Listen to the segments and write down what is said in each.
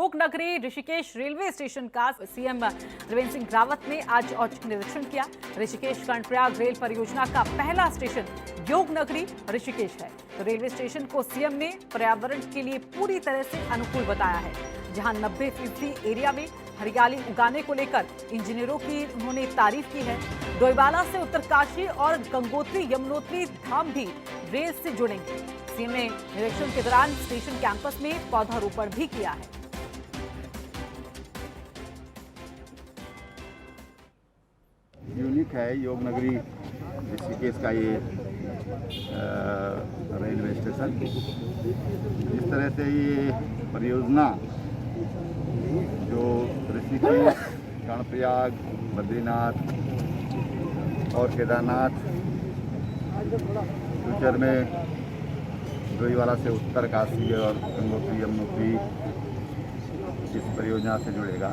योग नगरी Rishikesh railway station का सीएम त्रिवेंद्र सिंह रावत ने आज औचक निरीक्षण किया। ऋषिकेश कर्णप्रयाग रेल परियोजना का पहला स्टेशन योग नगरी ऋषिकेश है। तो रेलवे स्टेशन को सीएम ने पर्यावरण के लिए पूरी तरह से अनुकूल बताया है। जहां 90% एरिया में हरियाली उगाने को लेकर इंजीनियरों की उन्होंने तारीफ की है। डोईवाला से उत्तरकाशी और गंगोत्री यमुनोत्री धाम भी रेल से जुड़ेंगे। सीएम ने निरीक्षण के दौरान स्टेशन कैंपस में पौधारोपण भी किया है। यूनिक है योग नगरी ऋषिकेश का ये रेलवे स्टेशन। इस तरह से ये परियोजना जो ऋषिकेश, कर्णप्रयाग, बद्रीनाथ और केदारनाथ, फ्यूचर में डोईवाला से उत्तरकाशी और गंगोत्री यमुनोत्री इस परियोजना से जुड़ेगा।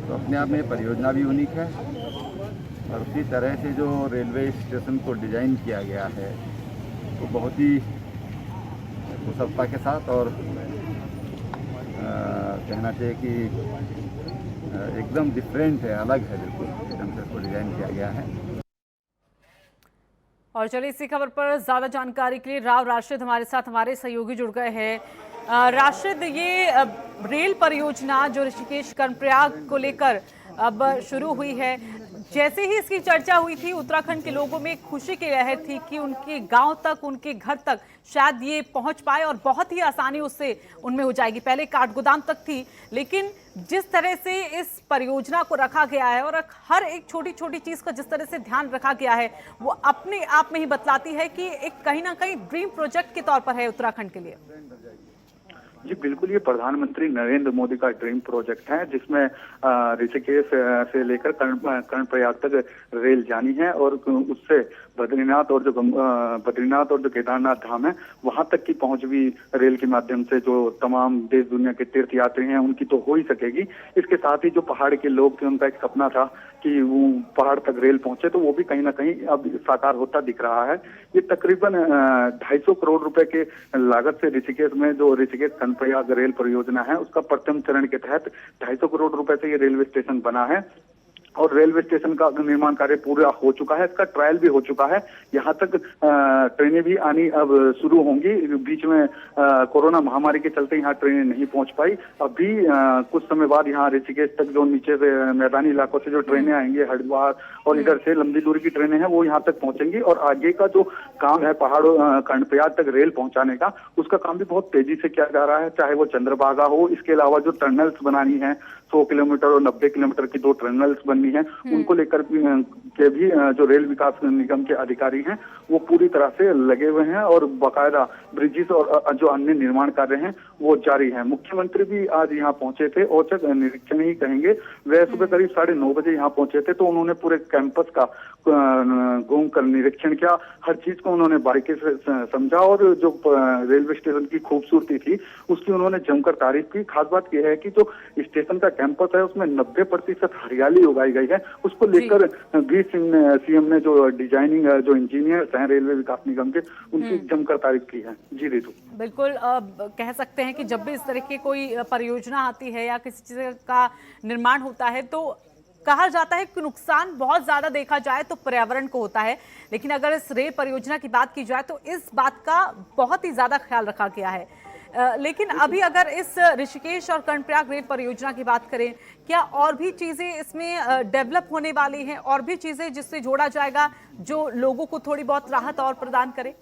तो अपने आप में परियोजना भी यूनिक है और उसी तरह से जो रेलवे स्टेशन को डिज़ाइन किया गया है वो तो बहुत ही कुशलता के साथ और कहना चाहिए कि एकदम डिफरेंट है, अलग है, बिल्कुल एकदम से इसको डिज़ाइन किया गया है। और चलिए इसी खबर पर ज्यादा जानकारी के लिए राव राशिद हमारे साथ हमारे सहयोगी जुड़ गए हैं। राशिद, ये रेल परियोजना जो ऋषिकेश कर्णप्रयाग को लेकर अब शुरू हुई है, जैसे ही इसकी चर्चा हुई थी उत्तराखंड के लोगों में खुशी की लहर थी कि उनके गांव तक, उनके घर तक शायद ये पहुंच पाए और बहुत ही आसानी उससे उनमें हो जाएगी। पहले काठगोदाम तक थी, लेकिन जिस तरह से इस परियोजना को रखा गया है और हर एक छोटी छोटी चीज का जिस तरह से ध्यान रखा गया है वो अपने आप में ही बतलाती है कि एक कहीं ना कहीं ड्रीम प्रोजेक्ट के तौर पर है उत्तराखंड के लिए। जी बिल्कुल, ये प्रधानमंत्री नरेंद्र मोदी का ड्रीम प्रोजेक्ट है जिसमें ऋषिकेश से लेकर कर्णप्रयाग तक रेल जानी है और उससे बद्रीनाथ और जो केदारनाथ धाम है वहां तक की पहुंच भी रेल के माध्यम से जो तमाम देश दुनिया के तीर्थ यात्री हैं उनकी तो हो ही सकेगी। इसके साथ ही जो पहाड़ के लोग थे उनका एक सपना था कि वो पहाड़ तक रेल पहुंचे, तो वो भी कहीं ना कहीं अब साकार होता दिख रहा है। ये तकरीबन 250 करोड़ रुपए के लागत से ऋषिकेश में जो ऋषिकेश कर्णप्रयाग रेल परियोजना है उसका प्रथम चरण के तहत 250 करोड़ रुपए से ये रेलवे स्टेशन बना है और रेलवे स्टेशन का निर्माण कार्य पूरा हो चुका है। इसका ट्रायल भी हो चुका है। यहाँ तक ट्रेनें भी आनी अब शुरू होंगी। बीच में कोरोना महामारी के चलते यहाँ ट्रेनें नहीं पहुंच पाई। अभी कुछ समय बाद यहाँ ऋषिकेश तक जो नीचे से मैदानी इलाकों से जो ट्रेनें आएंगी, हरिद्वार और इधर से लंबी दूरी की ट्रेनें हैं वो यहाँ तक पहुंचेंगी और आगे का जो काम है पहाड़ों कर्णप्रयाग तक रेल पहुंचाने का, उसका काम भी बहुत तेजी से किया जा रहा है। चाहे वो चंद्रभागा हो, इसके अलावा जो टनल्स बनानी है 100 किलोमीटर और 90 किलोमीटर की 2 टनल्स बननी है, उनको लेकर के भी जो रेल विकास निगम के अधिकारी हैं वो पूरी तरह से लगे हुए हैं और बाकायदा ब्रिजेस और जो अन्य निर्माण कार्य हैं वो जारी है। मुख्यमंत्री भी आज यहाँ पहुंचे थे, औचक निरीक्षण ही कहेंगे। वे सुबह करीब 9:30 बजे यहाँ पहुंचे थे तो उन्होंने पूरे कैंपस का घूम कर निरीक्षण किया। हर चीज को उन्होंने बारीकी से समझा और जो रेलवे स्टेशन की खूबसूरती थी उसकी उन्होंने जमकर तारीफ की। खास बात यह है कि जो स्टेशन का कैंपस है उसमें 90% हरियाली उगाई गई है। उसको लेकर भी सीएम ने जो डिजाइनिंग जो इंजीनियर्स हैं रेलवे विकास निगम के, उनकी जमकर तारीफ की है। जी रितु, बिल्कुल कह सकते हैं कि जब भी इस तरह की कोई परियोजना आती है या किसी चीज का निर्माण होता है तो कहा जाता है कि नुकसान बहुत ज्यादा देखा जाए तो पर्यावरण को होता है, लेकिन अगर इस रेल परियोजना की बात की जाए तो इस बात का बहुत ही ज्यादा ख्याल रखा गया है। लेकिन अभी अगर इस ऋषिकेश और कर्णप्रयाग रेल परियोजना की बात करें, क्या और भी चीजें इसमें डेवलप होने वाली हैं, और भी चीजें जिससे जोड़ा जाएगा जो लोगों को थोड़ी बहुत राहत और प्रदान करे?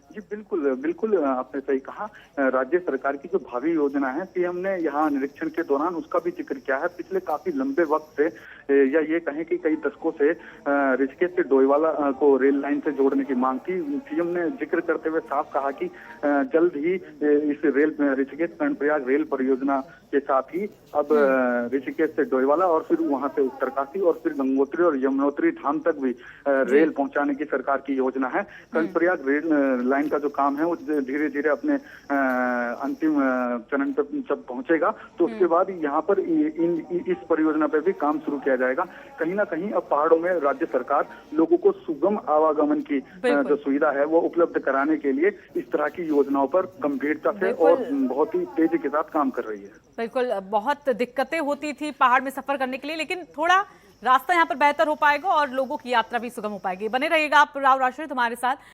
जी बिल्कुल बिल्कुल, आपने सही कहा। राज्य सरकार की जो भावी योजना है सीएम ने यहाँ निरीक्षण के दौरान उसका भी जिक्र किया है। पिछले काफी लंबे वक्त से या ये कहें कि कई दशकों से ऋषिकेश से डोईवाला को रेल लाइन से जोड़ने की मांग थी। सीएम ने जिक्र करते हुए साफ कहा कि जल्द ही इस ऋषिकेश कर्णप्रयाग रेल परियोजना के साथ ही अब ऋषिकेश से डोईवाला और फिर वहां से उत्तरकाशी और फिर गंगोत्री और यमुनोत्री धाम तक भी रेल पहुंचाने की सरकार की योजना है। कर्णप्रयाग रेल लाइन का जो काम है वो धीरे धीरे अपने अंतिम चरण तक जब पहुंचेगा तो उसके बाद यहाँ पर इस परियोजना पे भी काम शुरू किया जाएगा। कहीं ना कहीं अब पहाड़ों में राज्य सरकार लोगों को सुगम आवागमन की जो सुविधा है वो उपलब्ध कराने के लिए इस तरह की योजनाओं पर गंभीरता से और बहुत ही तेजी के साथ काम कर रही है। बिल्कुल, बहुत दिक्कतें होती थी पहाड़ में सफर करने के लिए, लेकिन थोड़ा रास्ता यहाँ पर बेहतर हो पाएगा और लोगों की यात्रा भी सुगम हो पाएगी। बने रहिएगा आप राव राष्ट्रीय हमारे साथ।